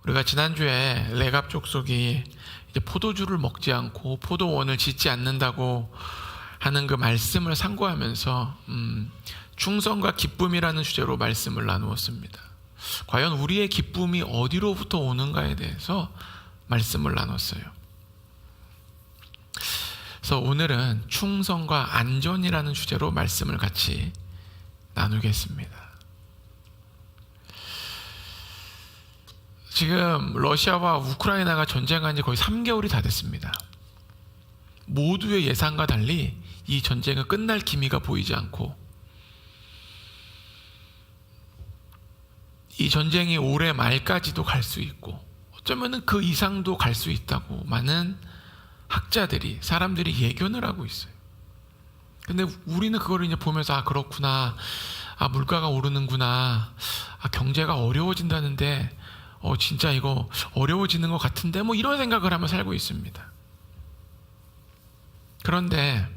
우리가 지난주에 레갑 족속이 이제 포도주를 먹지 않고 포도원을 짓지 않는다고 하는 그 말씀을 상고하면서 충성과 기쁨이라는 주제로 말씀을 나누었습니다. 과연 우리의 기쁨이 어디로부터 오는가에 대해서 말씀을 나눴어요. 그래서 오늘은 충성과 안전이라는 주제로 말씀을 같이 나누겠습니다. 지금 러시아와 우크라이나가 전쟁한 지 거의 3개월이 다 됐습니다. 모두의 예상과 달리 이 전쟁은 끝날 기미가 보이지 않고, 이 전쟁이 올해 말까지도 갈 수 있고 어쩌면 그 이상도 갈 수 있다고 많은 학자들이, 사람들이 예견을 하고 있어요. 근데 우리는 그거를 이제 보면서 그렇구나, 물가가 오르는구나, 경제가 어려워진다는데 진짜 이거 어려워지는 것 같은데 이런 생각을 하며 살고 있습니다. 그런데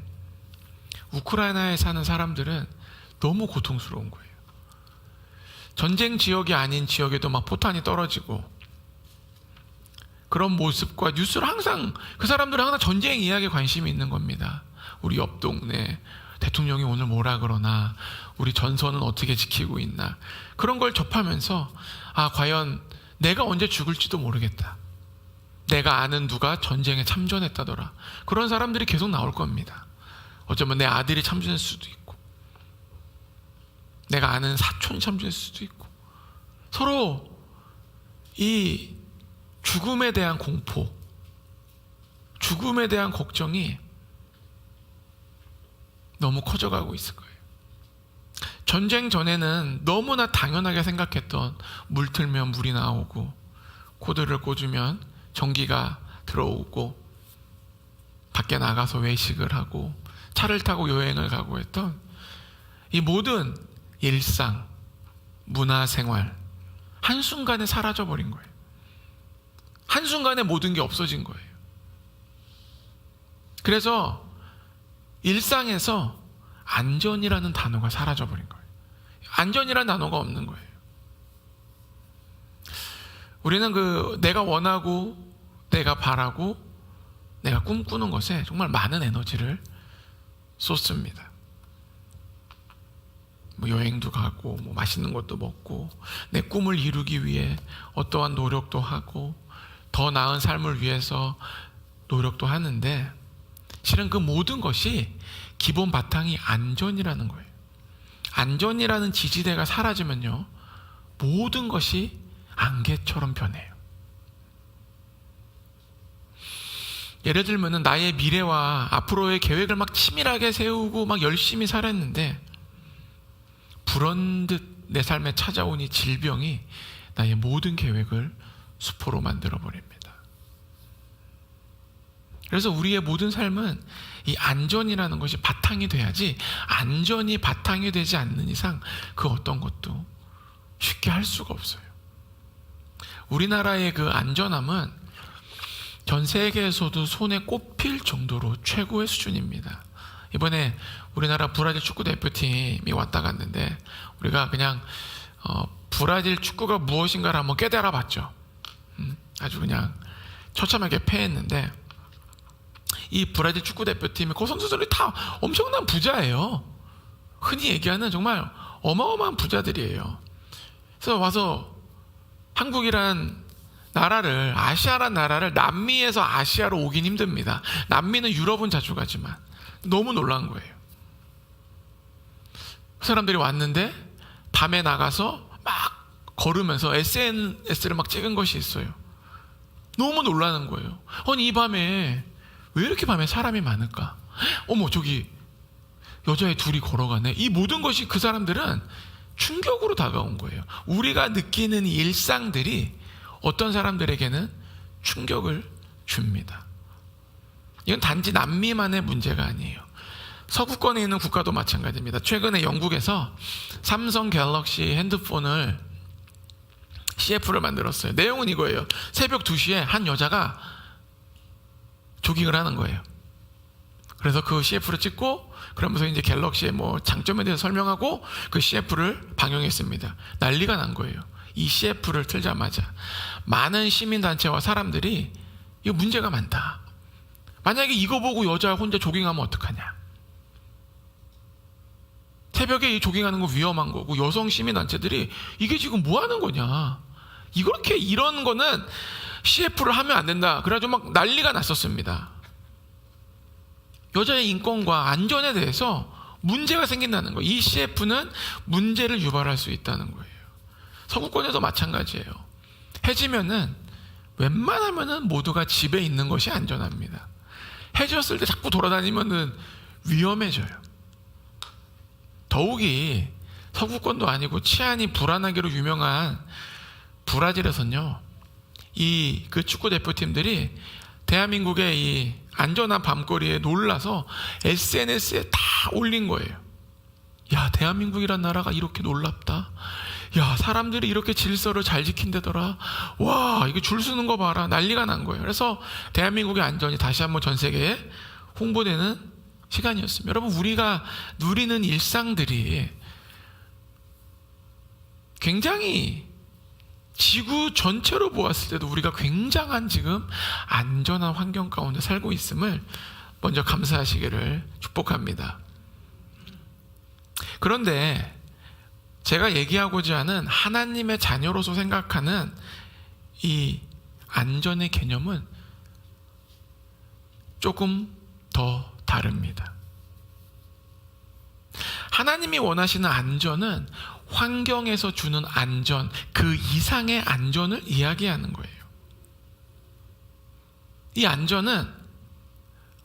우크라이나에 사는 사람들은 너무 고통스러운 거예요. 전쟁 지역이 아닌 지역에도 막 포탄이 떨어지고, 그런 모습과 뉴스를 항상, 그 사람들은 항상 전쟁 이야기에 관심이 있는 겁니다. 우리 옆 동네 대통령이 오늘 뭐라 그러나, 우리 전선은 어떻게 지키고 있나, 그런 걸 접하면서 과연 내가 언제 죽을지도 모르겠다, 내가 아는 누가 전쟁에 참전했다더라, 그런 사람들이 계속 나올 겁니다. 어쩌면 내 아들이 참전했을 수도 있고, 내가 아는 사촌이 참전했을 수도 있고, 서로 이 죽음에 대한 공포, 죽음에 대한 걱정이 너무 커져가고 있을 거예요. 전쟁 전에는 너무나 당연하게 생각했던 물 틀면 물이 나오고, 코드를 꽂으면 전기가 들어오고, 밖에 나가서 외식을 하고 차를 타고 여행을 가고 했던 이 모든 일상, 문화생활 한순간에 사라져버린 거예요. 한순간에 모든 게 없어진 거예요. 그래서 일상에서 안전이라는 단어가 사라져버린 거예요. 안전이라는 단어가 없는 거예요. 우리는 내가 원하고, 내가 바라고, 내가 꿈꾸는 것에 정말 많은 에너지를 쏟습니다. 여행도 가고, 맛있는 것도 먹고, 내 꿈을 이루기 위해 어떠한 노력도 하고, 더 나은 삶을 위해서 노력도 하는데, 실은 그 모든 것이 기본 바탕이 안전이라는 거예요. 안전이라는 지지대가 사라지면요, 모든 것이 안개처럼 변해요. 예를 들면 나의 미래와 앞으로의 계획을 치밀하게 세우고 열심히 살았는데, 불현듯 내 삶에 찾아온 이 질병이 나의 모든 계획을 수포로 만들어 버립니다. 그래서 우리의 모든 삶은 이 안전이라는 것이 바탕이 돼야지, 안전이 바탕이 되지 않는 이상 그 어떤 것도 쉽게 할 수가 없어요. 우리나라의 그 안전함은 전 세계에서도 손에 꼽힐 정도로 최고의 수준입니다. 이번에 우리나라 브라질 축구 대표팀이 왔다 갔는데, 우리가 그냥 브라질 축구가 무엇인가를 한번 깨달아 봤죠. 아주 그냥 처참하게 패했는데, 이 브라질 축구 대표팀의 그 선수들이 다 엄청난 부자예요. 흔히 얘기하는 정말 어마어마한 부자들이에요. 그래서 와서 한국이란 나라를, 아시아란 나라를 남미에서 아시아로 오긴 힘듭니다. 남미는 유럽은 자주 가지만 너무 놀란 거예요. 그 사람들이 왔는데 밤에 나가서 막 걸으면서 SNS를 찍은 것이 있어요. 너무 놀라는 거예요. 아니, 이 밤에 왜 이렇게 밤에 사람이 많을까? 어머, 저기 여자애 둘이 걸어가네. 이 모든 것이 그 사람들은 충격으로 다가온 거예요. 우리가 느끼는 이 일상들이 어떤 사람들에게는 충격을 줍니다. 이건 단지 남미만의 문제가 아니에요. 서구권에 있는 국가도 마찬가지입니다. 최근에 영국에서 삼성 갤럭시 핸드폰을 CF를 만들었어요. 내용은 이거예요. 새벽 2시에 한 여자가 조깅을 하는 거예요. 그래서 그 CF를 찍고, 그러면서 이제 갤럭시의 장점에 대해서 설명하고 그 CF를 방영했습니다. 난리가 난 거예요. 이 CF를 틀자마자 많은 시민단체와 사람들이 이거 문제가 많다. 만약에 이거 보고 여자 혼자 조깅하면 어떡하냐. 새벽에 이 조깅하는 거 위험한 거고, 여성 시민단체들이 이게 지금 뭐 하는 거냐. 이렇게 이런 거는 CF를 하면 안 된다. 그래가지고 막 난리가 났었습니다. 여자의 인권과 안전에 대해서 문제가 생긴다는 거예요. 이 CF는 문제를 유발할 수 있다는 거예요. 서구권에도 마찬가지예요. 해지면은 웬만하면은 모두가 집에 있는 것이 안전합니다. 해졌을 때 자꾸 돌아다니면은 위험해져요. 더욱이 서구권도 아니고 치안이 불안하기로 유명한 브라질에서는요, 그 축구 대표팀들이 대한민국의 이 안전한 밤거리에 놀라서 SNS에 다 올린 거예요. 야, 대한민국이란 나라가 이렇게 놀랍다. 야, 사람들이 이렇게 질서를 잘 지킨다더라. 와, 이거 줄 서는 거 봐라. 난리가 난 거예요. 그래서 대한민국의 안전이 다시 한번 전 세계에 홍보되는 시간이었습니다. 여러분, 우리가 누리는 일상들이 굉장히 지구 전체로 보았을 때도 우리가 굉장한 지금 안전한 환경 가운데 살고 있음을 먼저 감사하시기를 축복합니다. 그런데 제가 얘기하고자 하는 하나님의 자녀로서 생각하는 이 안전의 개념은 조금 더 다릅니다. 하나님이 원하시는 안전은 환경에서 주는 안전, 그 이상의 안전을 이야기하는 거예요. 이 안전은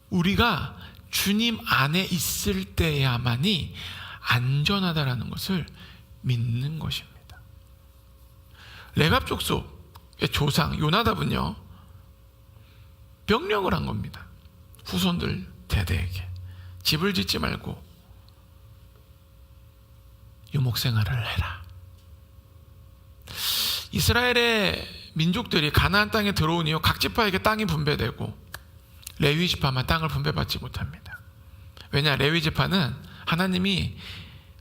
우리가 주님 안에 있을 때야만이 안전하다라는 것을 믿는 것입니다. 레갑 족속의 조상 요나답은요, 명령을 한 겁니다. 후손들 대대에게 집을 짓지 말고 유목생활을 해라. 이스라엘의 민족들이 가나안 땅에 들어온 이후 각 지파에게 땅이 분배되고 레위 지파만 땅을 분배받지 못합니다. 왜냐, 레위 지파는 하나님이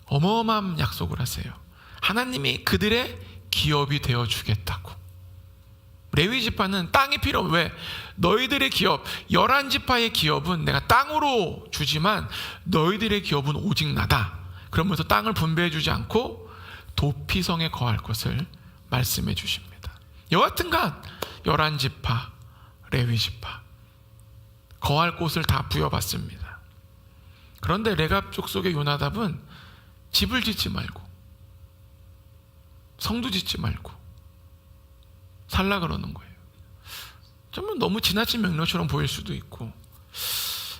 어마어마한 약속을 하세요. 하나님이 그들의 기업이 되어 주겠다고. 레위 지파는 땅이 필요 없어. 왜? 너희들의 기업, 11지파의 기업은 내가 땅으로 주지만 너희들의 기업은 오직 나다. 그러면서 땅을 분배해 주지 않고 도피성에 거할 것을 말씀해 주십니다. 여하튼간 11지파, 레위지파 거할 곳을 다 부여받습니다. 그런데 레갑 족속의 요나답은 집을 짓지 말고 성도 짓지 말고 살라 그러는 거예요. 좀 너무 지나친 명령처럼 보일 수도 있고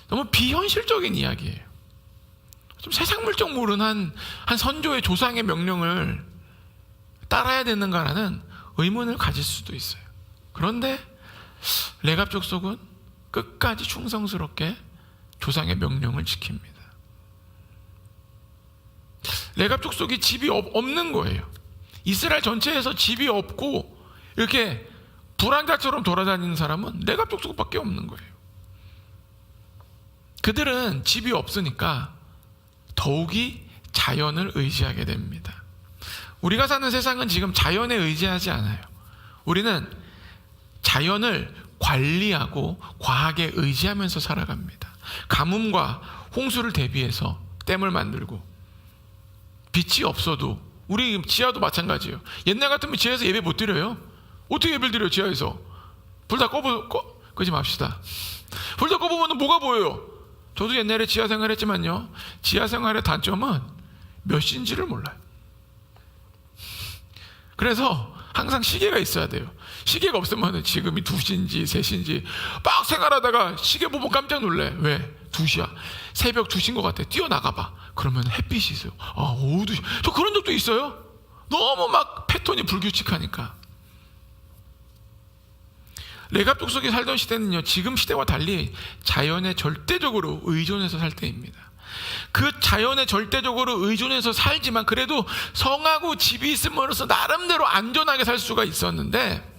너무 비현실적인 이야기예요. 좀 세상 물정 모르는 한 선조의 조상의 명령을 따라야 되는가라는 의문을 가질 수도 있어요. 그런데 레갑 족속은 끝까지 충성스럽게 조상의 명령을 지킵니다. 레갑 족속이 집이 없는 거예요. 이스라엘 전체에서 집이 없고 이렇게 불황자처럼 돌아다니는 사람은 레갑 족속밖에 없는 거예요. 그들은 집이 없으니까 더욱이 자연을 의지하게 됩니다. 우리가 사는 세상은 지금 자연에 의지하지 않아요. 우리는 자연을 관리하고 과학에 의지하면서 살아갑니다. 가뭄과 홍수를 대비해서 댐을 만들고, 빛이 없어도 우리 지하도 마찬가지예요. 옛날 같으면 지하에서 예배 못 드려요. 어떻게 예배를 드려요? 지하에서 불 다 끄지 맙시다. 불 다 꺼보면 뭐가 보여요? 저도 옛날에 지하 생활했지만요, 지하 생활의 단점은 몇 시인지를 몰라요. 그래서 항상 시계가 있어야 돼요. 시계가 없으면 지금이 2시인지 3시인지 막 생활하다가 시계 보면 깜짝 놀래. 왜? 2시야. 새벽 2시인 것 같아. 뛰어나가봐. 그러면 햇빛이 있어요. 오후 2시. 저 그런 적도 있어요. 너무 막 패턴이 불규칙하니까. 레갑 족속이 살던 시대는요, 지금 시대와 달리 자연에 절대적으로 의존해서 살 때입니다. 그 자연에 절대적으로 의존해서 살지만 그래도 성하고 집이 있음으로써 나름대로 안전하게 살 수가 있었는데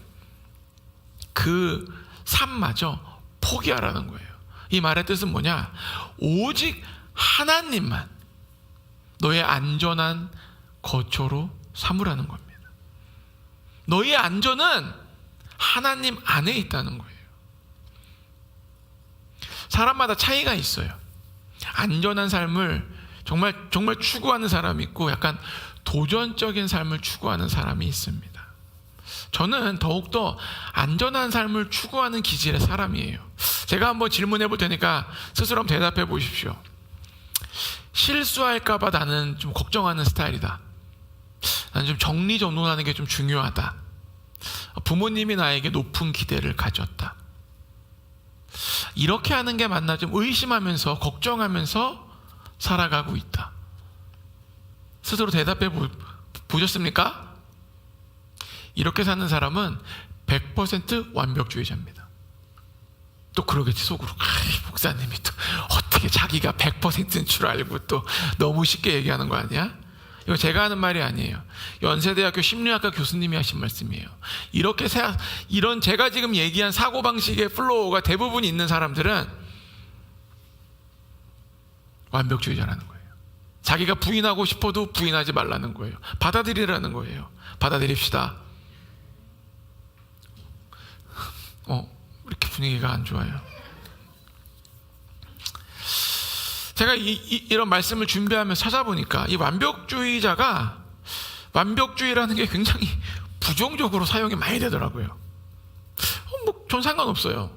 그 삶마저 포기하라는 거예요. 이 말의 뜻은 뭐냐? 오직 하나님만 너의 안전한 거처로 삼으라는 겁니다. 너의 안전은 하나님 안에 있다는 거예요. 사람마다 차이가 있어요. 안전한 삶을 정말 추구하는 사람이 있고 약간 도전적인 삶을 추구하는 사람이 있습니다. 저는 더욱더 안전한 삶을 추구하는 기질의 사람이에요. 제가 한번 질문해 볼 테니까 스스로 한번 대답해 보십시오. 실수할까 봐 나는 좀 걱정하는 스타일이다. 나는 좀 정리정돈하는 게 좀 중요하다. 부모님이 나에게 높은 기대를 가졌다. 이렇게 하는 게 맞나 좀 의심하면서 걱정하면서 살아가고 있다. 스스로 대답해 보셨습니까? 이렇게 사는 사람은 100% 완벽주의자입니다. 또 그러겠지 속으로. 목사님이 또 어떻게 자기가 100%인 줄 알고 또 너무 쉽게 얘기하는 거 아니야? 이거 제가 하는 말이 아니에요. 연세대학교 심리학과 교수님이 하신 말씀이에요. 이런 제가 지금 얘기한 사고방식의 플로우가 대부분 있는 사람들은 완벽주의자라는 거예요. 자기가 부인하고 싶어도 부인하지 말라는 거예요. 받아들이라는 거예요. 받아들입시다. 이렇게 분위기가 안 좋아요. 제가 이런 말씀을 준비하면서 찾아보니까 이 완벽주의라는 게 굉장히 부정적으로 사용이 많이 되더라고요. 전 상관없어요.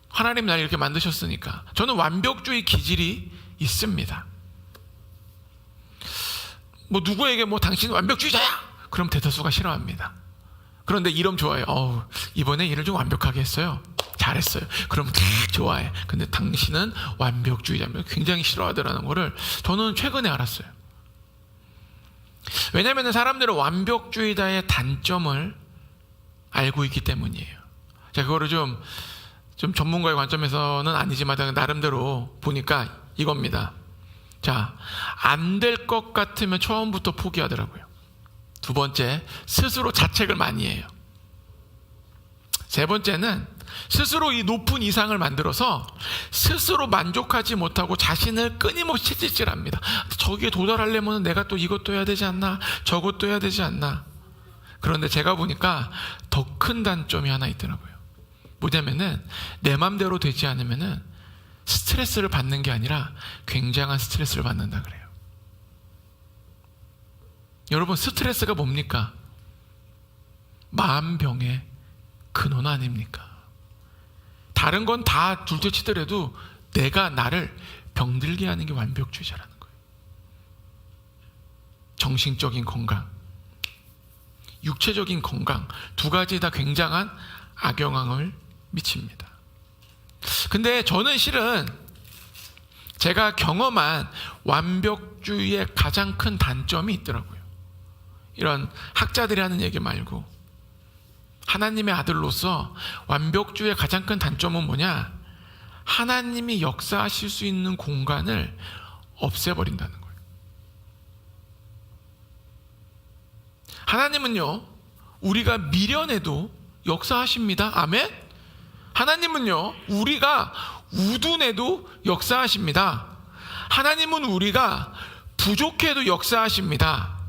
하나님 날 이렇게 만드셨으니까. 저는 완벽주의 기질이 있습니다. 누구에게 당신은 완벽주의자야! 그럼 대다수가 싫어합니다. 그런데 이러면 좋아해요. 이번에 일을 좀 완벽하게 했어요. 잘했어요. 그럼 좋아해. 근데 당신은 완벽주의자면 굉장히 싫어하더라는 거를 저는 최근에 알았어요. 왜냐하면 사람들은 완벽주의자의 단점을 알고 있기 때문이에요. 자, 그거를 좀 전문가의 관점에서는 아니지만 나름대로 보니까 이겁니다. 자, 안 될 것 같으면 처음부터 포기하더라고요. 두 번째, 스스로 자책을 많이 해요. 세 번째는 스스로 이 높은 이상을 만들어서 스스로 만족하지 못하고 자신을 끊임없이 채찍질합니다. 저기에 도달하려면 내가 또 이것도 해야 되지 않나? 저것도 해야 되지 않나? 그런데 제가 보니까 더 큰 단점이 하나 있더라고요. 뭐냐면은 내 맘대로 되지 않으면은 스트레스를 받는 게 아니라 굉장한 스트레스를 받는다 그래요. 여러분, 스트레스가 뭡니까? 마음병의 근원 아닙니까? 다른 건 다 둘째 치더라도 내가 나를 병들게 하는 게 완벽주의자라는 거예요. 정신적인 건강, 육체적인 건강, 두 가지 다 굉장한 악영향을 미칩니다. 근데 저는 실은 제가 경험한 완벽주의의 가장 큰 단점이 있더라고요. 이런 학자들이 하는 얘기 말고 하나님의 아들로서 완벽주의의 가장 큰 단점은 뭐냐? 하나님이 역사하실 수 있는 공간을 없애버린다는 거예요. 하나님은요, 우리가 미련해도 역사하십니다. 아멘? 하나님은요, 우리가 우둔해도 역사하십니다. 하나님은 우리가 부족해도 역사하십니다.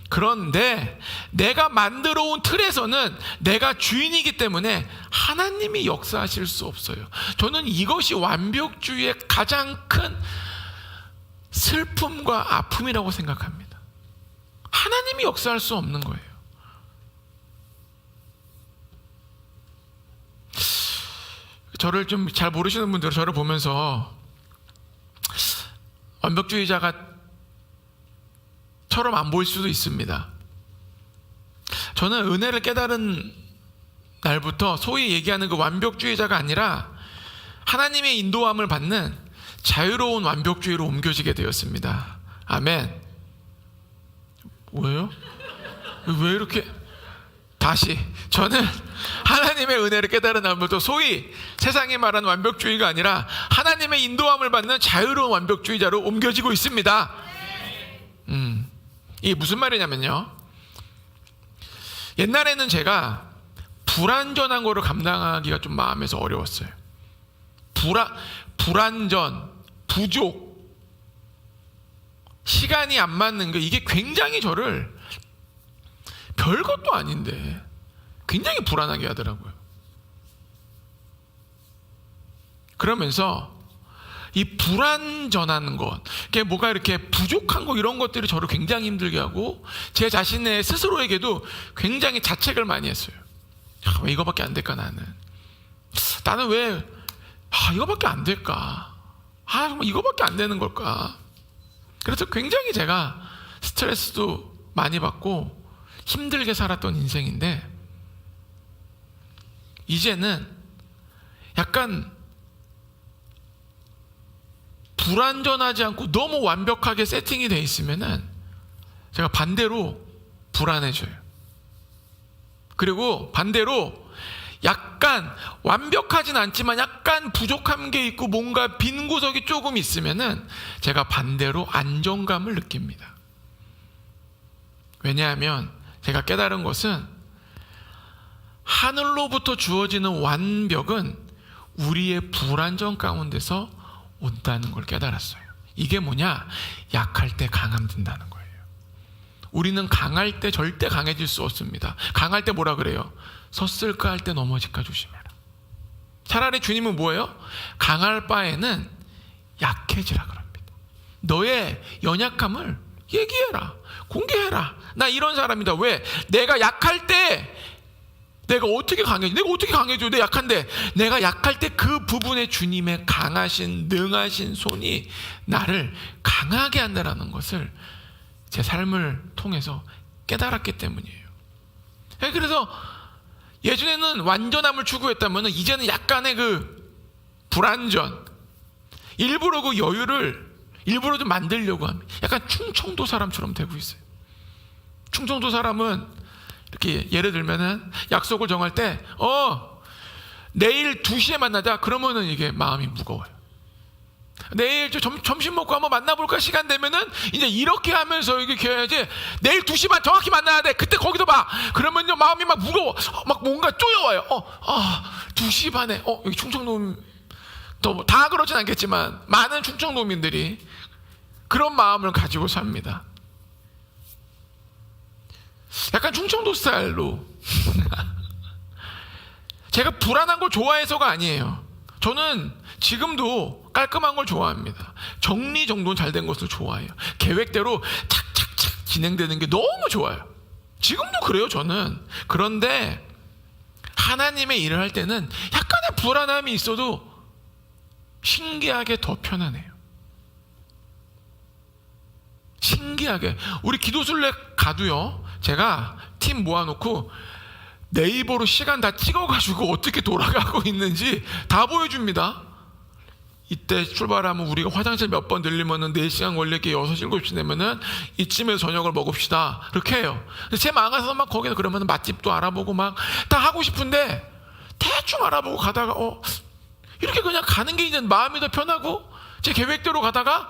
그런데 내가 만들어 온 틀에서는 내가 주인이기 때문에 하나님이 역사하실 수 없어요. 저는 이것이 완벽주의의 가장 큰 슬픔과 아픔이라고 생각합니다. 하나님이 역사할 수 없는 거예요. 저를 좀 잘 모르시는 분들은 저를 보면서 완벽주의자가 처럼 안 보일 수도 있습니다. 저는 은혜를 깨달은 날부터 소위 얘기하는 그 완벽주의자가 아니라 하나님의 인도함을 받는 자유로운 완벽주의로 옮겨지게 되었습니다. 아멘. 왜요? 왜 이렇게? 다시, 저는 하나님의 은혜를 깨달은 날부터 소위 세상이 말하는 완벽주의가 아니라 하나님의 인도함을 받는 자유로운 완벽주의자로 옮겨지고 있습니다. 이게 무슨 말이냐면요, 옛날에는 제가 불완전한 거를 감당하기가 좀 마음에서 어려웠어요. 불완전, 부족, 시간이 안 맞는 거, 이게 굉장히 저를 별것도 아닌데 굉장히 불안하게 하더라고요. 그러면서 이 불완전한 것, 뭐가 이렇게 부족한 거, 이런 것들이 저를 굉장히 힘들게 하고 제 자신의 스스로에게도 굉장히 자책을 많이 했어요. 왜 이거밖에 안 될까? 나는 왜 이거밖에 안 될까? 정말 이거밖에 안 되는 걸까? 그래서 굉장히 제가 스트레스도 많이 받고 힘들게 살았던 인생인데, 이제는 약간 불완전하지 않고 너무 완벽하게 세팅이 돼 있으면은 제가 반대로 불안해져요. 그리고 반대로 약간 완벽하진 않지만 약간 부족한 게 있고 뭔가 빈 구석이 조금 있으면은 제가 반대로 안정감을 느낍니다. 왜냐하면 제가 깨달은 것은 하늘로부터 주어지는 완벽은 우리의 불안정 가운데서 온다는 걸 깨달았어요. 이게 뭐냐? 약할 때 강함된다는 거예요. 우리는 강할 때 절대 강해질 수 없습니다. 강할 때 뭐라 그래요? 섰을까 할 때 넘어질까 조심해라. 차라리 주님은 뭐예요? 강할 바에는 약해지라 그럽니다. 너의 연약함을 얘기해라, 공개해라. 나 이런 사람이다. 왜? 내가 약할 때 내가 어떻게 강해져? 내가 어떻게 강해져? 내가 약한데, 내가 약할 때 그 부분에 주님의 강하신, 능하신 손이 나를 강하게 한다는 것을 제 삶을 통해서 깨달았기 때문이에요. 그래서 예전에는 완전함을 추구했다면 이제는 약간의 그 불완전, 일부러 그 여유를 일부러 좀 만들려고 합니다. 약간 충청도 사람처럼 되고 있어요. 충청도 사람은 이렇게 예를 들면은 약속을 정할 때 내일 2시에 만나자 그러면은 이게 마음이 무거워요. 내일 점심 먹고 한번 만나볼까? 시간 되면은 이제 이렇게 하면서 이렇게 해야지. 내일 2시만 정확히 만나야 돼. 그때 거기서 봐. 그러면요 마음이 막 무거워. 막 뭔가 쪼여와요. 2시 반에 여기 충청도민 다 그렇진 않겠지만 많은 충청도민들이 그런 마음을 가지고 삽니다. 약간 충청도 스타일로. 제가 불안한 걸 좋아해서가 아니에요. 저는 지금도 깔끔한 걸 좋아합니다. 정리정돈 잘 된 것을 좋아해요. 계획대로 착착착 진행되는 게 너무 좋아요. 지금도 그래요, 저는. 그런데 하나님의 일을 할 때는 약간의 불안함이 있어도 신기하게 더 편안해요. 신기하게. 우리 기도순례 가도요, 제가 팀 모아놓고 네이버로 시간 다 찍어가지고 어떻게 돌아가고 있는지 다 보여줍니다. 이때 출발하면 우리가 화장실 몇 번 들리면은 4시간 걸릴게 6, 7시 되면은 이쯤에서 저녁을 먹읍시다. 그렇게 해요. 제 마음에서 막 거기서 그러면 맛집도 알아보고 막 다 하고 싶은데 대충 알아보고 가다가 이렇게 그냥 가는 게 이제 마음이 더 편하고 제 계획대로 가다가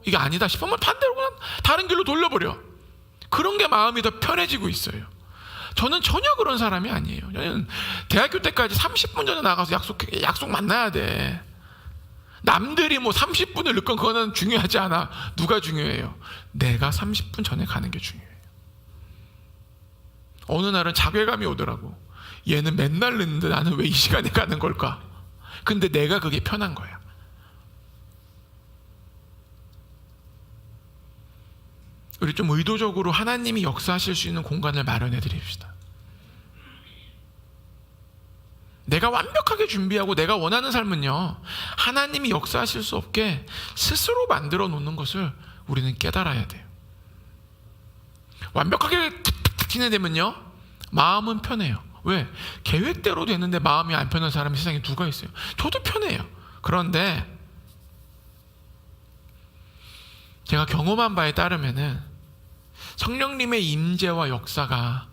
이게 아니다 싶으면 반대로 그냥 다른 길로 돌려버려. 그런 게 마음이 더 편해지고 있어요. 저는 전혀 그런 사람이 아니에요. 저는 대학교 때까지 30분 전에 나가서 약속 만나야 돼. 남들이 뭐 30분을 늦건 그거는 중요하지 않아. 누가 중요해요? 내가 30분 전에 가는 게 중요해요. 어느 날은 자괴감이 오더라고. 얘는 맨날 늦는데 나는 왜 이 시간에 가는 걸까? 근데 내가 그게 편한 거야. 우리 좀 의도적으로 하나님이 역사하실 수 있는 공간을 마련해 드립시다. 내가 완벽하게 준비하고 내가 원하는 삶은요, 하나님이 역사하실 수 없게 스스로 만들어 놓는 것을 우리는 깨달아야 돼요. 완벽하게 탁탁탁 진행되면요, 마음은 편해요. 왜? 계획대로 되는데 마음이 안 편한 사람이 세상에 누가 있어요? 저도 편해요. 그런데 제가 경험한 바에 따르면은 성령님의 임재와 역사가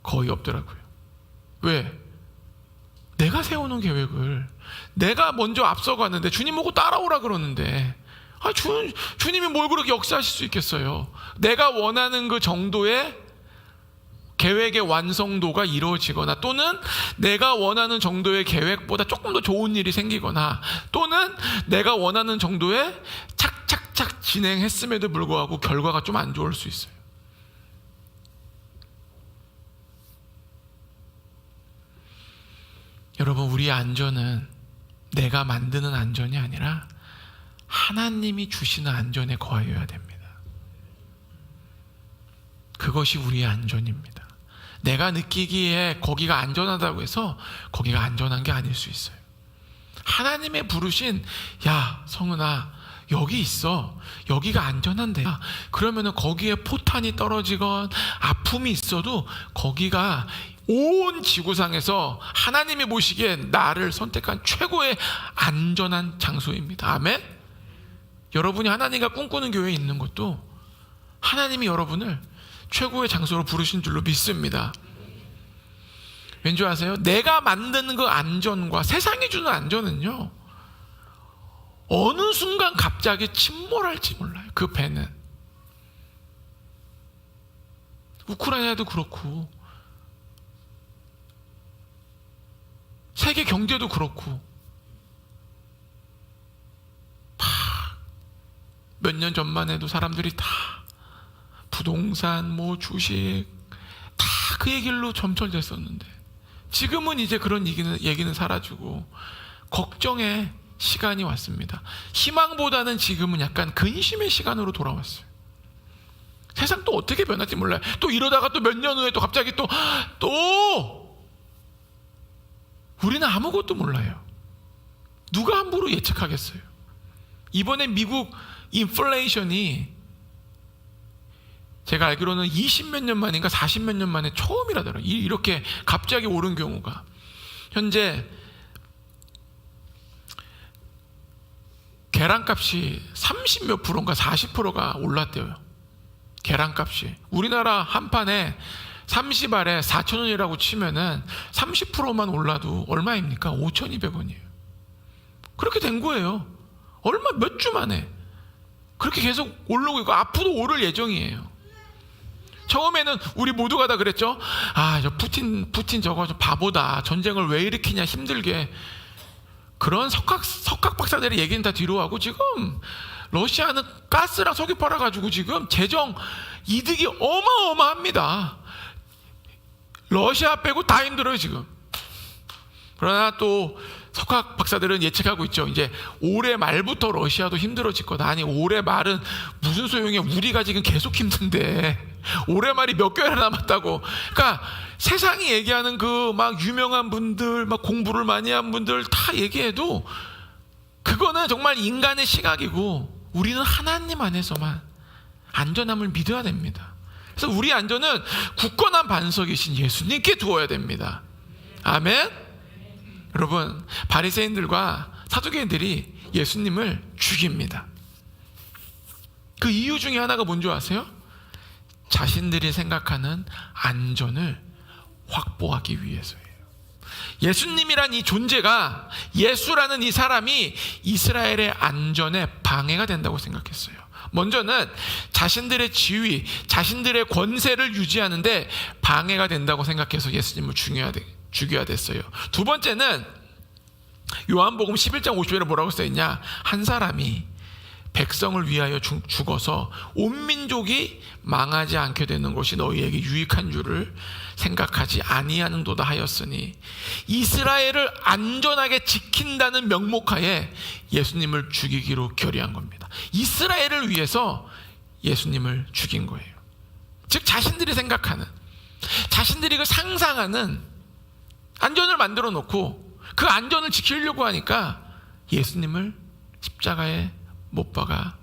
거의 없더라고요. 왜? 내가 세우는 계획을 내가 먼저 앞서갔는데 주님 보고 따라오라 그러는데 주님이 뭘 그렇게 역사하실 수 있겠어요? 내가 원하는 그 정도의 계획의 완성도가 이루어지거나 또는 내가 원하는 정도의 계획보다 조금 더 좋은 일이 생기거나 또는 내가 원하는 정도의 착착착 진행했음에도 불구하고 결과가 좀 안 좋을 수 있어요. 여러분, 우리의 안전은 내가 만드는 안전이 아니라 하나님이 주시는 안전에 거하여야 됩니다. 그것이 우리의 안전입니다. 내가 느끼기에 거기가 안전하다고 해서 거기가 안전한 게 아닐 수 있어요. 하나님의 부르신, 야 성은아 여기 있어, 여기가 안전한데, 그러면은 거기에 포탄이 떨어지건 아픔이 있어도 거기가 온 지구상에서 하나님이 보시기에 나를 선택한 최고의 안전한 장소입니다. 아멘? 여러분이 하나님과 꿈꾸는 교회에 있는 것도 하나님이 여러분을 최고의 장소로 부르신 줄로 믿습니다. 왠지 아세요? 내가 만드는 그 안전과 세상이 주는 안전은요, 어느 순간 갑자기 침몰할지 몰라요. 그 배는. 우크라이나도 그렇고 세계 경제도 그렇고 몇 년 전만 해도 사람들이 다 부동산, 뭐 주식 다 그의 길로 점철됐었는데 지금은 이제 그런 얘기는 사라지고 걱정의 시간이 왔습니다. 희망보다는 지금은 약간 근심의 시간으로 돌아왔어요. 세상 또 어떻게 변할지 몰라요. 또 이러다가 또 몇 년 후에 또 갑자기 또 우리는 아무것도 몰라요. 누가 함부로 예측하겠어요? 이번에 미국 인플레이션이 제가 알기로는 20몇 년 만인가 40몇 년 만에 처음이라더라고요. 이렇게 갑자기 오른 경우가. 현재 계란값이 30몇 프로인가 40%가 올랐대요. 계란값이. 우리나라 한 판에 30알에 4,000원이라고 치면은 30%만 올라도 얼마입니까? 5,200원이에요. 그렇게 된 거예요. 몇 주 만에. 그렇게 계속 오르고 있고 앞으로 오를 예정이에요. 처음에는 우리 모두가 다 그랬죠. 저 푸틴 저거 좀 바보다. 전쟁을 왜 일으키냐, 힘들게. 그런 석학 박사들의 얘기는 다 뒤로 하고 지금 러시아는 가스랑 석유 팔아가지고 지금 재정 이득이 어마어마합니다. 러시아 빼고 다 힘들어요 지금. 그러나 또 석학 박사들은 예측하고 있죠. 이제 올해 말부터 러시아도 힘들어질 거다. 아니 올해 말은 무슨 소용이야. 우리가 지금 계속 힘든데 올해 말이 몇 개월 남았다고. 그러니까 세상이 얘기하는 그 막 유명한 분들, 막 공부를 많이 한 분들 다 얘기해도 그거는 정말 인간의 시각이고 우리는 하나님 안에서만 안전함을 믿어야 됩니다. 그래서 우리 안전은 굳건한 반석이신 예수님께 두어야 됩니다. 아멘. 여러분, 바리새인들과 사두개인들이 예수님을 죽입니다. 그 이유 중에 하나가 뭔지 아세요? 자신들이 생각하는 안전을 확보하기 위해서예요. 예수님이란 이 존재가, 예수라는 이 사람이 이스라엘의 안전에 방해가 된다고 생각했어요. 먼저는 자신들의 지위, 자신들의 권세를 유지하는데 방해가 된다고 생각해서 예수님을 죽여야 됐어요. 두 번째는 요한복음 11장 50절에 뭐라고 써있냐? 한 사람이 백성을 위하여 죽어서 온 민족이 망하지 않게 되는 것이 너희에게 유익한 줄을 생각하지 아니하는도다 하였으니, 이스라엘을 안전하게 지킨다는 명목하에 예수님을 죽이기로 결의한 겁니다. 이스라엘을 위해서 예수님을 죽인 거예요. 즉 자신들이 생각하는, 자신들이 그 상상하는 안전을 만들어 놓고 그 안전을 지키려고 하니까 예수님을 십자가에 못 박아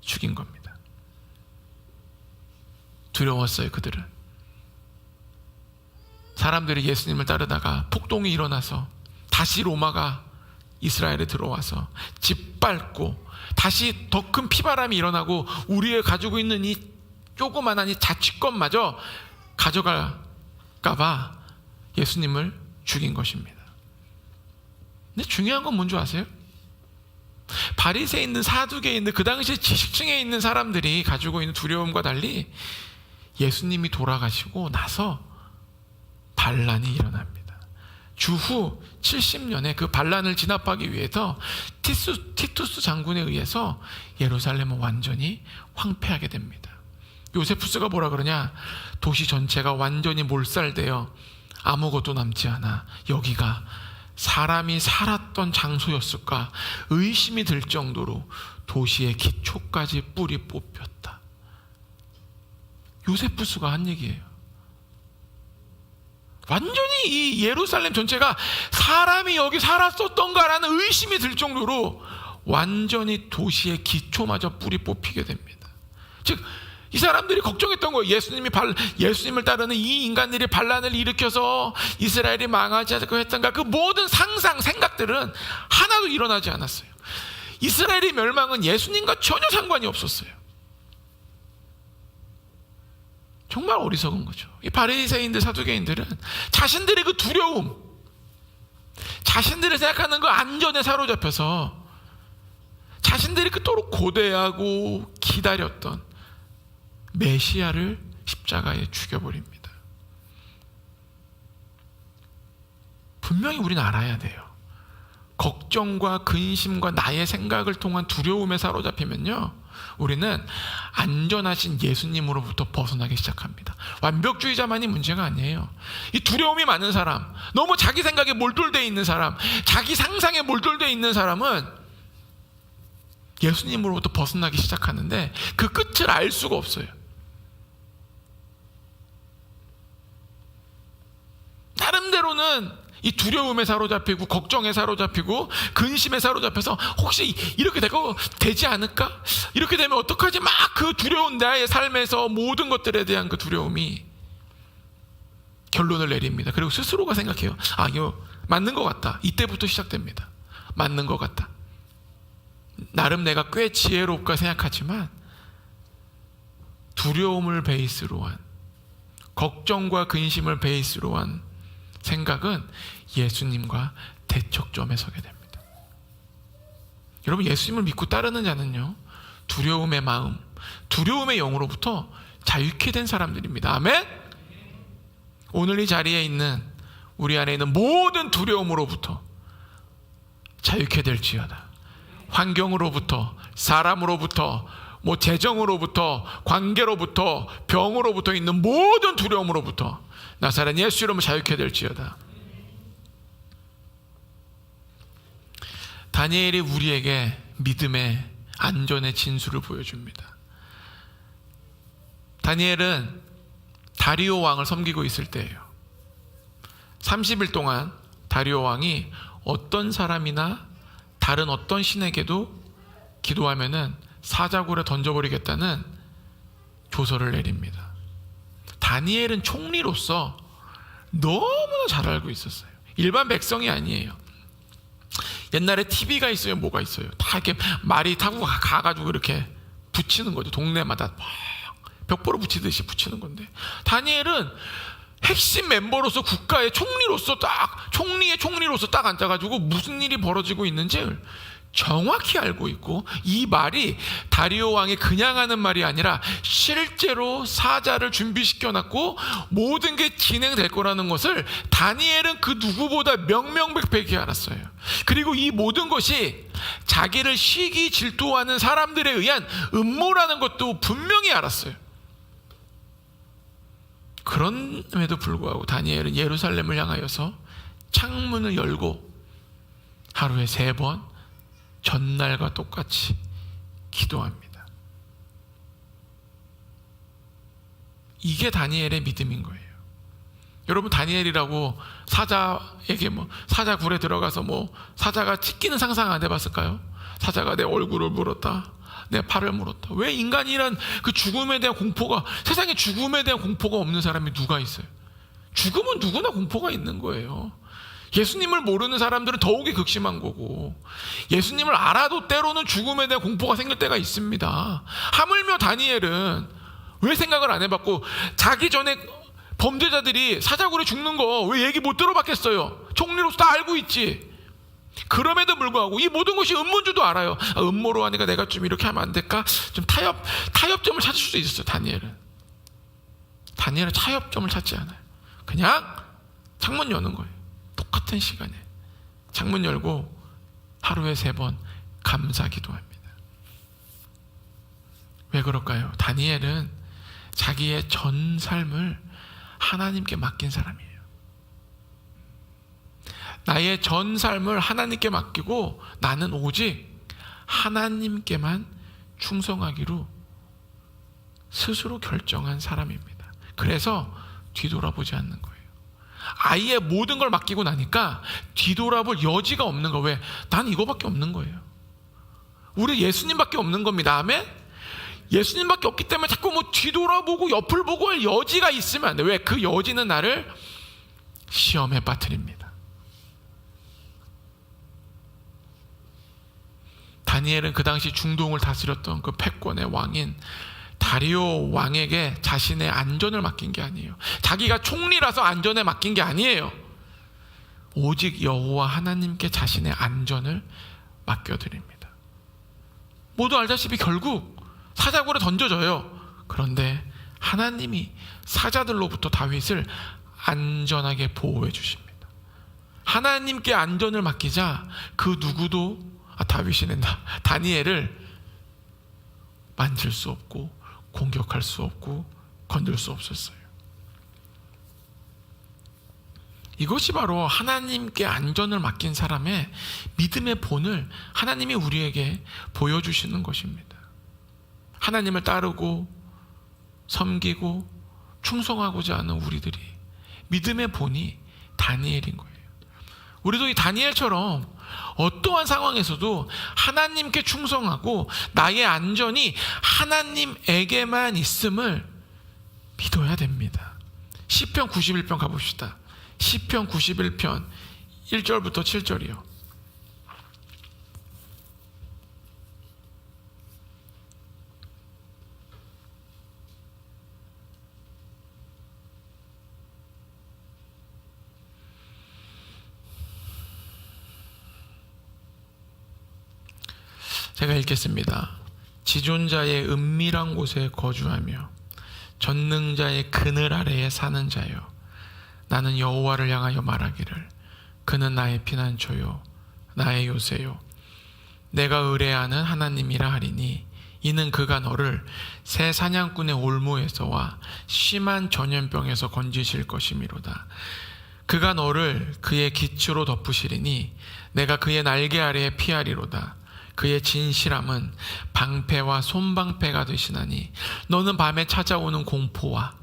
죽인 겁니다. 두려웠어요. 그들은. 사람들이 예수님을 따르다가 폭동이 일어나서 다시 로마가 이스라엘에 들어와서 짓밟고 다시 더 큰 피바람이 일어나고 우리의 가지고 있는 이 조그만한 이 자치권마저 가져갈까봐 예수님을 죽인 것입니다. 근데 중요한 건 뭔지 아세요? 바리새에 있는, 사두개에 있는, 그 당시 지식층에 있는 사람들이 가지고 있는 두려움과 달리 예수님이 돌아가시고 나서 반란이 일어납니다. 주후 70년에 그 반란을 진압하기 위해서 티투스 장군에 의해서 예루살렘은 완전히 황폐하게 됩니다. 요세푸스가 뭐라 그러냐? 도시 전체가 완전히 몰살되어 아무것도 남지 않아 여기가 사람이 살았던 장소였을까 의심이 들 정도로 도시의 기초까지 뿔이 뽑혔다. 요세푸스가 한 얘기예요. 완전히 이 예루살렘 전체가 사람이 여기 살았었던가라는 의심이 들 정도로 완전히 도시의 기초마저 뿔이 뽑히게 됩니다. 즉 이 사람들이 걱정했던 거예요. 예수님을 따르는 이 인간들이 반란을 일으켜서 이스라엘이 망하지 않고 했던가, 그 모든 상상, 생각들은 하나도 일어나지 않았어요. 이스라엘의 멸망은 예수님과 전혀 상관이 없었어요. 정말 어리석은 거죠. 이 바리새인들, 사두개인들은 자신들의 그 두려움, 자신들이 생각하는 그 안전에 사로잡혀서 자신들이 그토록 고대하고 기다렸던 메시아를 십자가에 죽여버립니다. 분명히 우리는 알아야 돼요. 걱정과 근심과 나의 생각을 통한 두려움에 사로잡히면요, 우리는 안전하신 예수님으로부터 벗어나기 시작합니다. 완벽주의자만이 문제가 아니에요. 이 두려움이 많은 사람, 너무 자기 생각에 몰두되어 있는 사람, 자기 상상에 몰두되어 있는 사람은 예수님으로부터 벗어나기 시작하는데 그 끝을 알 수가 없어요. 나름대로는 이 두려움에 사로잡히고 걱정에 사로잡히고 근심에 사로잡혀서 혹시 이렇게 되지 않을까? 이렇게 되면 어떡하지? 막 그 두려운 나의 삶에서 모든 것들에 대한 그 두려움이 결론을 내립니다. 그리고 스스로가 생각해요. 아, 이거 맞는 것 같다. 이때부터 시작됩니다. 맞는 것 같다. 나름 내가 꽤 지혜롭게 생각하지만 두려움을 베이스로 한, 걱정과 근심을 베이스로 한 생각은 예수님과 대척점에 서게 됩니다. 여러분, 예수님을 믿고 따르는 자는요, 두려움의 마음, 두려움의 영으로부터 자유케 된 사람들입니다. 아멘? 오늘 이 자리에 있는 우리 안에 있는 모든 두려움으로부터 자유케 될지어다. 환경으로부터, 사람으로부터, 재정으로부터, 관계로부터, 병으로부터 있는 모든 두려움으로부터 나사렛 예수 이름으로 자유케 될지어다. 다니엘이 우리에게 믿음의 안전의 진수를 보여줍니다. 다니엘은 다리오 왕을 섬기고 있을 때예요. 30일 동안 다리오 왕이 어떤 사람이나 다른 어떤 신에게도 기도하면은 사자굴에 던져버리겠다는 조서를 내립니다. 다니엘은 총리로서 너무나 잘 알고 있었어요. 일반 백성이 아니에요. 옛날에 TV가 있어요, 뭐가 있어요. 다 이렇게 말이 타고 가가지고 이렇게 붙이는 거죠. 동네마다 막 벽보로 붙이듯이 붙이는 건데, 다니엘은 핵심 멤버로서 국가의 총리로서 총리의 총리로서 딱 앉아가지고 무슨 일이 벌어지고 있는지 정확히 알고 있고, 이 말이 다리오 왕이 그냥 하는 말이 아니라 실제로 사자를 준비시켜놨고 모든 게 진행될 거라는 것을 다니엘은 그 누구보다 명명백백히 알았어요. 그리고 이 모든 것이 자기를 시기 질투하는 사람들에 의한 음모라는 것도 분명히 알았어요. 그럼에도 불구하고 다니엘은 예루살렘을 향하여서 창문을 열고 하루에 3번 전날과 똑같이 기도합니다. 이게 다니엘의 믿음인 거예요. 여러분, 다니엘이라고 사자에게 사자 굴에 들어가서 사자가 찢기는 상상 안 해봤을까요? 사자가 내 얼굴을 물었다, 내 팔을 물었다. 왜 인간이란 그 죽음에 대한 공포가, 세상에 죽음에 대한 공포가 없는 사람이 누가 있어요? 죽음은 누구나 공포가 있는 거예요. 예수님을 모르는 사람들은 더욱이 극심한 거고, 예수님을 알아도 때로는 죽음에 대한 공포가 생길 때가 있습니다. 하물며 다니엘은 왜 생각을 안 해봤고, 자기 전에 범죄자들이 사자굴에 죽는 거 왜 얘기 못 들어봤겠어요? 총리로서 다 알고 있지. 그럼에도 불구하고 이 모든 것이 음모인 줄도 알아요. 음모로 하니까 내가 좀 이렇게 하면 안 될까? 좀 타협점을 찾을 수도 있었어요. 다니엘은 타협점을 찾지 않아요. 그냥 창문 여는 거예요. 똑같은 시간에 창문 열고 하루에 3번 감사 기도합니다. 왜 그럴까요? 다니엘은 자기의 전 삶을 하나님께 맡긴 사람이에요. 나의 전 삶을 하나님께 맡기고 나는 오직 하나님께만 충성하기로 스스로 결정한 사람입니다. 그래서 뒤돌아보지 않는 거예요. 아예 모든 걸 맡기고 나니까 뒤돌아볼 여지가 없는 거예요. 왜? 난 이거밖에 없는 거예요. 우리 예수님밖에 없는 겁니다. 아멘? 예수님밖에 없기 때문에 자꾸 뭐 뒤돌아보고 옆을 보고 할 여지가 있으면 안 돼요. 왜? 그 여지는 나를 시험에 빠뜨립니다. 다니엘은 그 당시 중동을 다스렸던 그 패권의 왕인 다리오 왕에게 자신의 안전을 맡긴 게 아니에요. 자기가 총리라서 안전에 맡긴 게 아니에요. 오직 여호와 하나님께 자신의 안전을 맡겨드립니다. 모두 알다시피 결국 사자굴에 던져져요. 그런데 하나님이 사자들로부터 다윗을 안전하게 보호해 주십니다. 하나님께 안전을 맡기자 그 누구도 다윗이란다. 다니엘을 만질 수 없고 공격할 수 없고 건들 수 없었어요. 이것이 바로 하나님께 안전을 맡긴 사람의 믿음의 본을 하나님이 우리에게 보여주시는 것입니다. 하나님을 따르고 섬기고 충성하고자 하는 우리들이 믿음의 본이 다니엘인 거예요. 우리도 이 다니엘처럼 어떠한 상황에서도 하나님께 충성하고 나의 안전이 하나님에게만 있음을 믿어야 됩니다. 시편 91편 가봅시다. 시편 91편 1절부터 7절이요. 제가 읽겠습니다. 지존자의 은밀한 곳에 거주하며 전능자의 그늘 아래에 사는 자여, 나는 여호와를 향하여 말하기를 그는 나의 피난처요 나의 요새요 내가 의뢰하는 하나님이라 하리니 이는 그가 너를 새 사냥꾼의 올무에서와 심한 전염병에서 건지실 것이미로다. 그가 너를 그의 기초로 덮으시리니 내가 그의 날개 아래에 피하리로다. 그의 진실함은 방패와 손방패가 되시나니 너는 밤에 찾아오는 공포와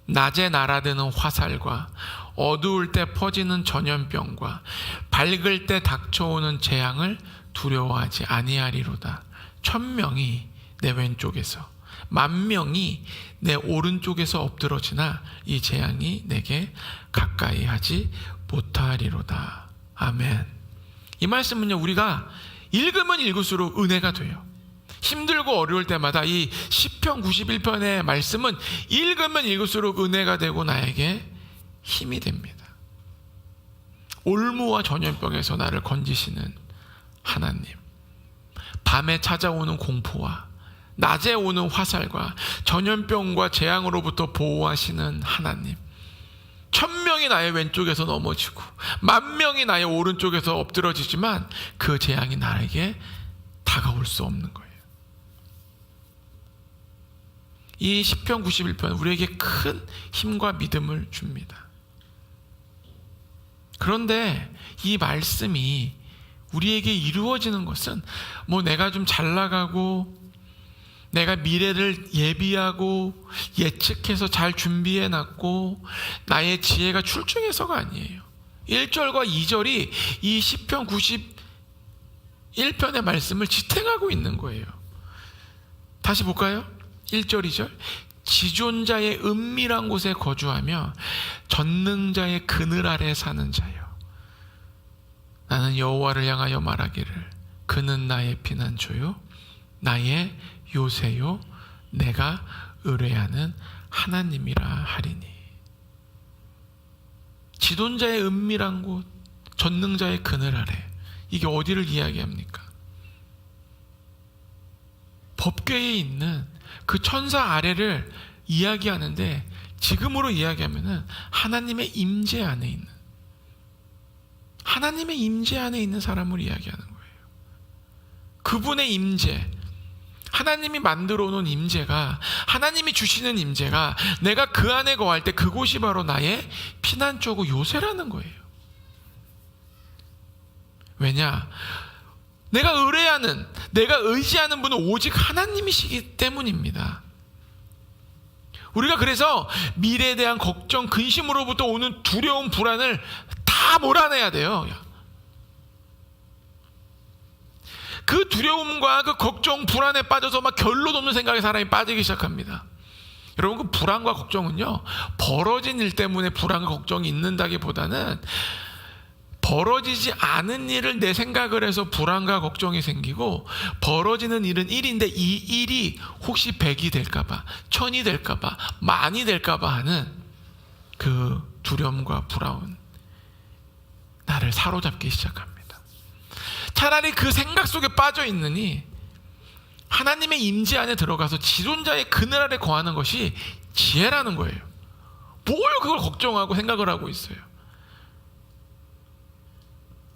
낮에 날아드는 화살과 어두울 때 퍼지는 전염병과 밝을 때 닥쳐오는 재앙을 두려워하지 아니하리로다. 1000명이 내 왼쪽에서 10,000명이 내 오른쪽에서 엎드러지나 이 재앙이 내게 가까이 하지 못하리로다. 아멘. 이 말씀은요, 우리가 읽으면 읽을수록 은혜가 돼요. 힘들고 어려울 때마다 이 시편 91편의 말씀은 읽으면 읽을수록 은혜가 되고 나에게 힘이 됩니다. 올무와 전염병에서 나를 건지시는 하나님, 밤에 찾아오는 공포와 낮에 오는 화살과 전염병과 재앙으로부터 보호하시는 하나님, 1000명이 나의 왼쪽에서 넘어지고 10,000명이 나의 오른쪽에서 엎드러지지만 그 재앙이 나에게 다가올 수 없는 거예요. 이 시편 91편 우리에게 큰 힘과 믿음을 줍니다. 그런데 이 말씀이 우리에게 이루어지는 것은 뭐 내가 좀 잘 나가고 내가 미래를 예비하고 예측해서 잘 준비해 놨고 나의 지혜가 출중해서가 아니에요. 1절과 2절이 이 시편 91편의 말씀을 지탱하고 있는 거예요. 다시 볼까요? 1절 2절. 지존자의 은밀한 곳에 거주하며 전능자의 그늘 아래 사는 자여, 나는 여호와를 향하여 말하기를 그는 나의 피난처요 나의 요새요 내가 의뢰하는 하나님이라 하리니. 지존자의 은밀한 곳, 전능자의 그늘 아래, 이게 어디를 이야기합니까? 법궤에 있는 그 천사 아래를 이야기하는데, 지금으로 이야기하면은 하나님의 임재 안에 있는, 하나님의 임재 안에 있는 사람을 이야기하는 거예요. 그분의 임재, 하나님이 만들어 놓은 임재가, 하나님이 주시는 임재가 내가 그 안에 거할 때 그곳이 바로 나의 피난처고 요새라는 거예요. 왜냐? 내가 의뢰하는, 내가 의지하는 분은 오직 하나님이시기 때문입니다. 우리가 그래서 미래에 대한 걱정, 근심으로부터 오는 두려움, 불안을 다 몰아내야 돼요. 그 두려움과 그 걱정, 불안에 빠져서 막 결론 없는 생각에 사람이 빠지기 시작합니다. 여러분, 그 불안과 걱정은요, 벌어진 일 때문에 불안과 걱정이 있는다기보다는 벌어지지 않은 일을 내 생각을 해서 불안과 걱정이 생기고, 벌어지는 일은 1인데 이 일이 혹시 100이 될까봐, 1000이 될까봐, 만이 될까봐 하는 그 두려움과 불안, 나를 사로잡기 시작합니다. 차라리 그 생각 속에 빠져 있느니 하나님의 임재 안에 들어가서 지존자의 그늘 아래 거하는 것이 지혜라는 거예요. 뭘 그걸 걱정하고 생각을 하고 있어요.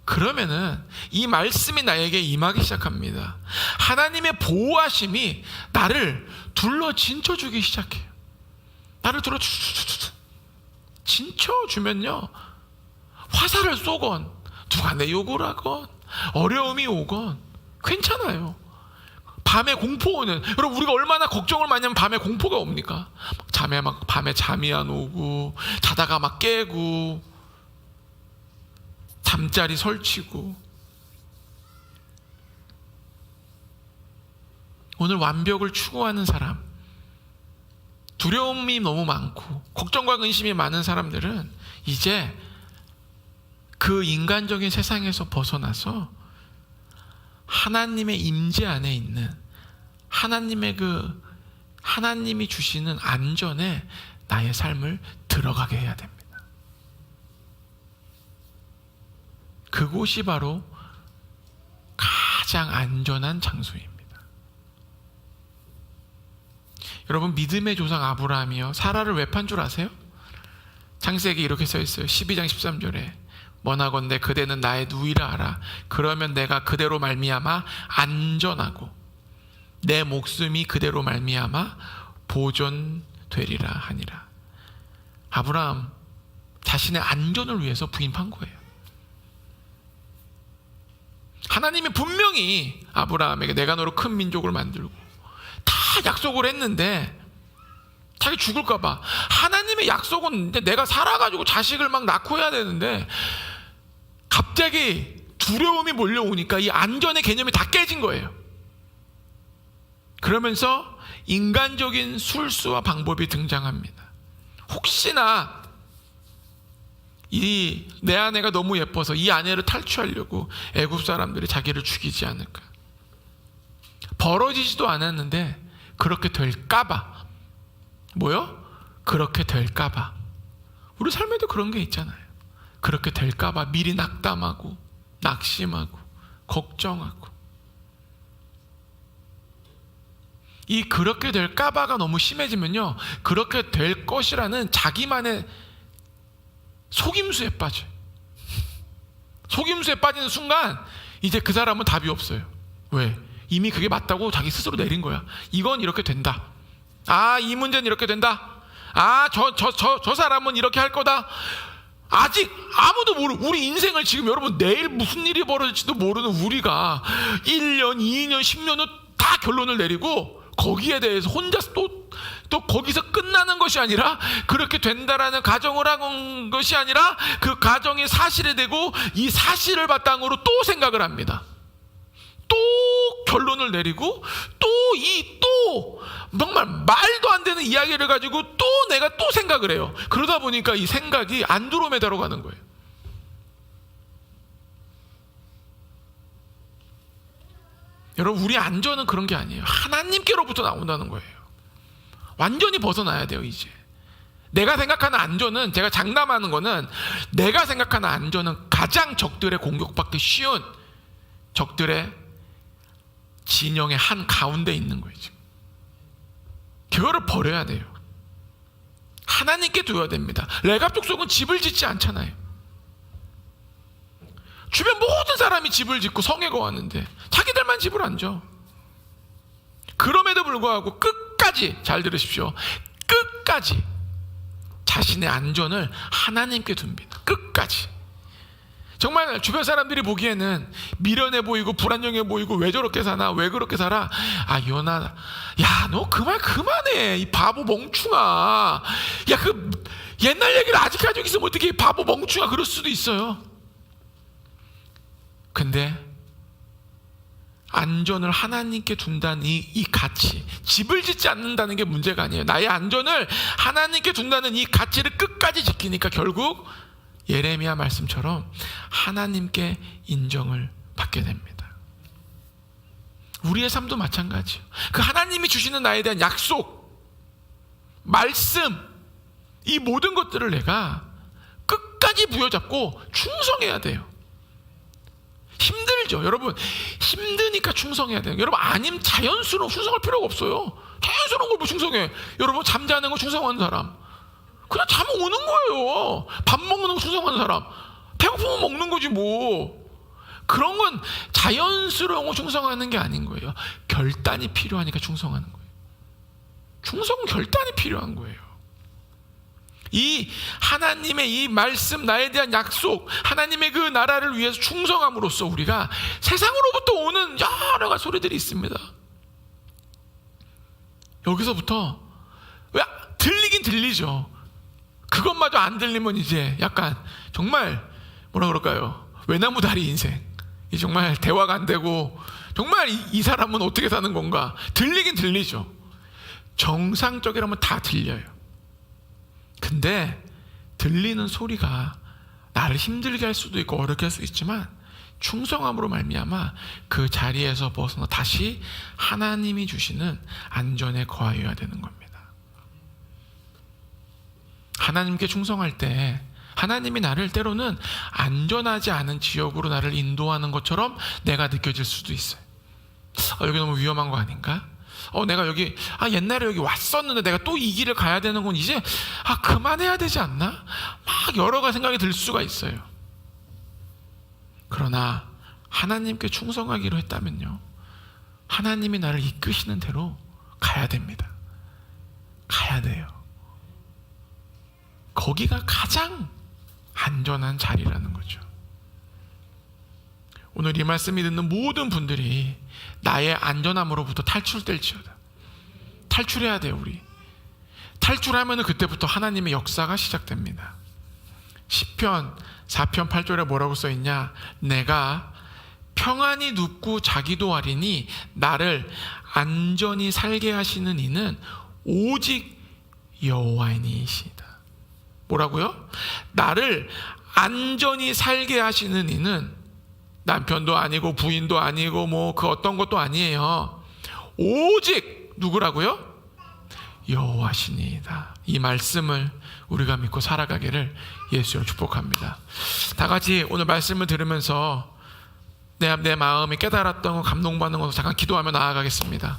그러면은 이 말씀이 나에게 임하기 시작합니다. 하나님의 보호하심이 나를 둘러 진쳐주기 시작해요. 나를 둘러 진쳐주면요, 화살을 쏘건 누가 내 욕을 하건 어려움이 오건 괜찮아요. 밤에 공포 오는, 여러분, 우리가 얼마나 걱정을 많이 하면 밤에 공포가 옵니까? 밤에 잠이 안 오고, 자다가 막 깨고, 잠자리 설치고. 오늘 완벽을 추구하는 사람, 두려움이 너무 많고 걱정과 근심이 많은 사람들은 이제 그 인간적인 세상에서 벗어나서 하나님의 임재 안에 있는 하나님이 주시는 안전에 나의 삶을 들어가게 해야 됩니다. 그곳이 바로 가장 안전한 장소입니다. 여러분, 믿음의 조상 아브라함이요, 사라를 왜 판 줄 아세요? 창세기 이렇게 써 있어요. 12장 13절에 원하건대 그대는 나의 누이라 하라. 그러면 내가 그대로 말미암아 안전하고 내 목숨이 그대로 말미암아 보존되리라 하니라. 아브라함 자신의 안전을 위해서 부인한 거예요. 하나님이 분명히 아브라함에게 내가 너로 큰 민족을 만들고 다 약속을 했는데 자기 죽을까봐, 하나님의 약속은 내가 살아가지고 자식을 막 낳고 해야 되는데 갑자기 두려움이 몰려오니까 이 안전의 개념이 다 깨진 거예요. 그러면서 인간적인 술수와 방법이 등장합니다. 혹시나 내 아내가 너무 예뻐서 이 아내를 탈취하려고 애굽 사람들이 자기를 죽이지 않을까. 벌어지지도 않았는데 그렇게 될까봐. 뭐요? 그렇게 될까봐. 우리 삶에도 그런 게 있잖아요. 그렇게 될까봐 미리 낙담하고 낙심하고 걱정하고. 이 그렇게 될까봐가 너무 심해지면요, 그렇게 될 것이라는 자기만의 속임수에 빠져요. 속임수에 빠지는 순간 이제 그 사람은 답이 없어요. 왜? 이미 그게 맞다고 자기 스스로 내린 거야. 이건 이렇게 된다. 아, 이 문제는 이렇게 된다. 아, 저 사람은 이렇게 할 거다. 아직 아무도 우리 인생을 지금, 여러분, 내일 무슨 일이 벌어질지도 모르는 우리가 1년, 2년, 10년 후 다 결론을 내리고 거기에 대해서 혼자서 또 거기서 끝나는 것이 아니라, 그렇게 된다라는 가정을 한 것이 아니라 그 가정이 사실이 되고 이 사실을 바탕으로 또 생각을 합니다. 또 결론을 내리고 또 정말 말도 안 되는 이야기를 가지고 또 내가 또 생각을 해요. 그러다 보니까 이 생각이 안드로메다로 가는 거예요. 여러분, 우리 안전은 그런 게 아니에요. 하나님께로부터 나온다는 거예요. 완전히 벗어나야 돼요. 이제 내가 생각하는 안전은, 제가 장담하는 거는, 내가 생각하는 안전은 가장 적들의 공격받기 쉬운 적들의 진영의 한 가운데 있는 거예요. 지금 그거를 버려야 돼요. 하나님께 둬야 됩니다. 레갑 족속은 집을 짓지 않잖아요. 주변 모든 사람이 집을 짓고 성에 거하는데 자기들만 집을 안 져. 그럼에도 불구하고 끝까지, 잘 들으십시오, 끝까지 자신의 안전을 하나님께 둡니다. 끝까지. 정말 주변 사람들이 보기에는 미련해 보이고 불안정해 보이고 왜 저렇게 사나, 왜 그렇게 살아. 아, 요나, 야, 너 그 말 그만해, 이 바보 멍충아. 야, 그 옛날 얘기를 아직까지 여기서 어떻게 바보 멍충아, 그럴 수도 있어요. 근데 안전을 하나님께 둔다는 이 가치, 집을 짓지 않는다는 게 문제가 아니에요. 나의 안전을 하나님께 둔다는 이 가치를 끝까지 지키니까 결국 예레미야 말씀처럼 하나님께 인정을 받게 됩니다. 우리의 삶도 마찬가지예요. 그 하나님이 주시는 나에 대한 약속, 말씀, 이 모든 것들을 내가 끝까지 부여잡고 충성해야 돼요. 힘들죠. 여러분, 힘드니까 충성해야 돼요. 여러분, 아님 자연스러운 충성할 필요가 없어요. 자연스러운 걸 뭐 충성해. 여러분, 잠자는 거 충성하는 사람, 그냥 잠 오는 거예요. 밥 먹는 거 충성하는 사람, 배고프면 먹는 거지 뭐. 그런 건 자연스러운 거 충성하는 게 아닌 거예요. 결단이 필요하니까 충성하는 거예요. 충성은 결단이 필요한 거예요. 이 하나님의 이 말씀, 나에 대한 약속, 하나님의 그 나라를 위해서 충성함으로써 우리가 세상으로부터 오는 여러 가지 소리들이 있습니다. 여기서부터 왜 들리긴 들리죠. 그것마저 안 들리면 이제 약간 정말 뭐라 그럴까요? 외나무다리 인생. 이 정말 대화가 안 되고 정말 이 사람은 어떻게 사는 건가? 들리긴 들리죠. 정상적이라면 다 들려요. 근데 들리는 소리가 나를 힘들게 할 수도 있고 어렵게 할 수도 있지만 충성함으로 말미암아 그 자리에서 벗어나 다시 하나님이 주시는 안전에 거하여야 되는 겁니다. 하나님께 충성할 때 하나님이 나를 때로는 안전하지 않은 지역으로 나를 인도하는 것처럼 내가 느껴질 수도 있어요. 여기 너무 위험한 거 아닌가? 내가 여기 옛날에 여기 왔었는데 내가 또 이 길을 가야 되는 건 이제 그만해야 되지 않나? 막 여러 가지 생각이 들 수가 있어요. 그러나 하나님께 충성하기로 했다면요, 하나님이 나를 이끄시는 대로 가야 됩니다. 가야 돼요. 거기가 가장 안전한 자리라는 거죠. 오늘 이 말씀이 듣는 모든 분들이 나의 안전함으로부터 탈출될지어다. 탈출해야 돼요. 우리 탈출하면 그때부터 하나님의 역사가 시작됩니다. 시편 4편 8절에 뭐라고 써있냐? 내가 평안히 눕고 자기도 하리니 나를 안전히 살게 하시는 이는 오직 여호와이니이시다. 뭐라고요? 나를 안전히 살게 하시는 이는 남편도 아니고 부인도 아니고 뭐 그 어떤 것도 아니에요. 오직 누구라고요? 여호와시니이다. 이 말씀을 우리가 믿고 살아가기를 예수로 축복합니다. 다 같이 오늘 말씀을 들으면서 내 마음이 깨달았던 거, 감동받는 것을 잠깐 기도하며 나아가겠습니다.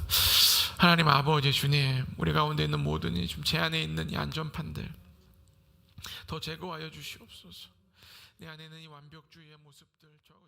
하나님 아버지, 주님, 우리 가운데 있는 모든 좀 제 안에 있는 이 안전판들 더 제거하여 주시옵소서. 내 안에 있는 이 완벽주의의 모습들 제거